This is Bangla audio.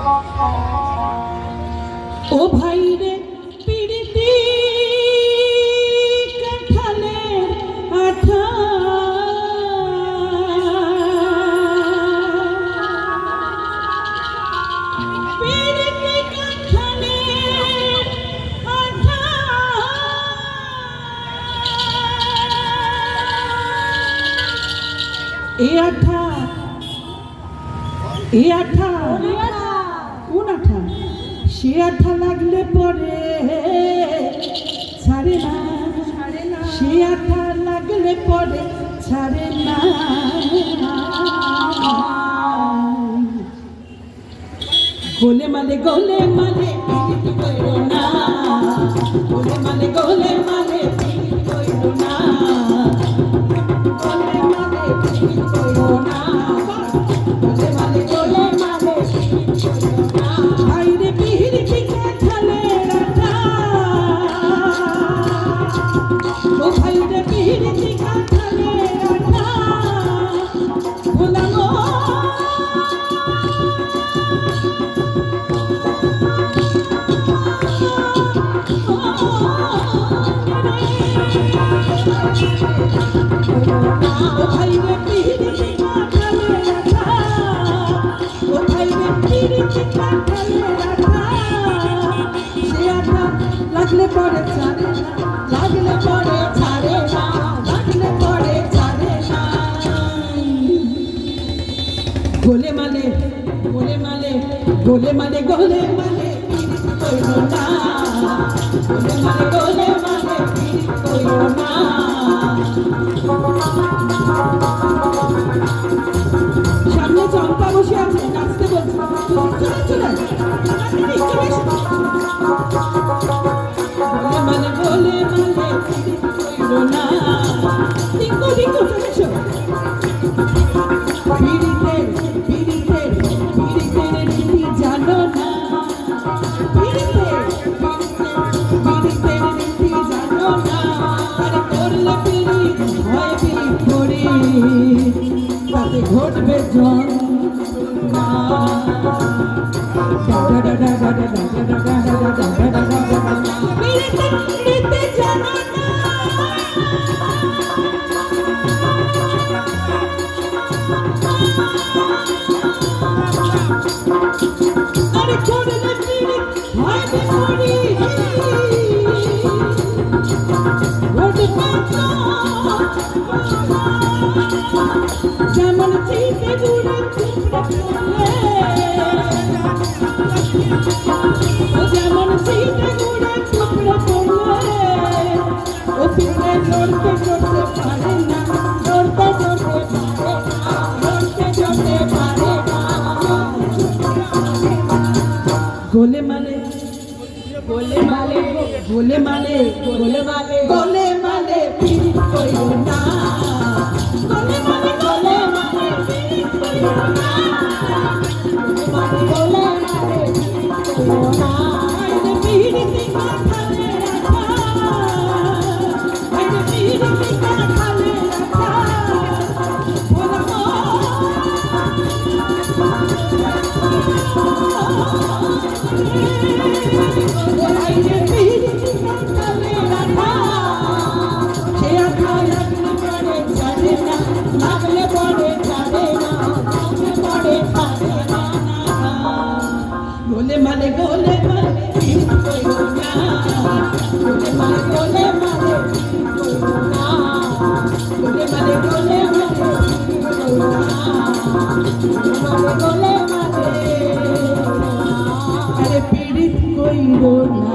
ও ভাই রে পিড়িতি কাঁঠালের আঠা পিড়িতি কাঁঠালের আঠা এ আঠা কোন আঠা সে আঠা লাগলে পরে ছাড়ে না সে আঠা লাগলে পরে ছাড়ে না গোলে মালে পিড়িতি কইরো না গোলে মালে পিড়িতি কইরো না গোলে মালে পিড়িতি কইরো না গোলে মালে পিড়িতি কইরো না ভাই রে পিড়িতি কাঁঠালের আঠা ও ভাই রে পিড়িতি কাঁঠালের আঠা ভোলা গো ও ভাই রে পিড়িতি কাঁঠালের আঠা ও ভাই রে পিড়িতি কাঁঠালের আঠা সে আঠা লাগলে পরে ছাড়ে না লাগলে পরে ছাড়ে না লাগলে পরে ছাড়ে না গোলে মালে পিড়িতি কইরো না গোলে মালে পিড়িতি কইরো না সামনে চম্পা বসে আছে নাচতে বলছে চলে গোলে মালে পিড়িতি কইরো না টিঙ্কু চলে এসো পিড়িতের রীতি জানো না পিড়িতের রীতি জানো না আরে করলে পিড়িত হয় বিপরীত তাতে ঘটবে যন্ত্রণা পিড়িতের রীতি জানো না আরে করলে পিড়িত হয় বিপরীত যেমন চিতে গুড়ে টুকরে যেমন চিতে গুড়ে টুকরে পড়লে ও পিড়ে লড়তে পারে না গোলে মালে পিড়িতি কইরো না গোলে মালে পিড়িতি কইরো না গোলে মালে পিড়িতি কইরো না আরে পিড়িতি কাঁঠালের আঠা আরে পিড়িতি কাঁঠালের আঠা ভোলা গো আরে পিড়িতি কাঁঠালের আঠা সে আঠা লাগলে পরে ছাড়ে না লাগলে পরে ছাড়ে না লাগলে পরে ছাড়ে না গোলে মালে পিড়িতি কইরো না গোলে মালে পিড়িতি কইরো না গোলে মালে পিড়িতি কইরো না আরে পিড়িত কইরো না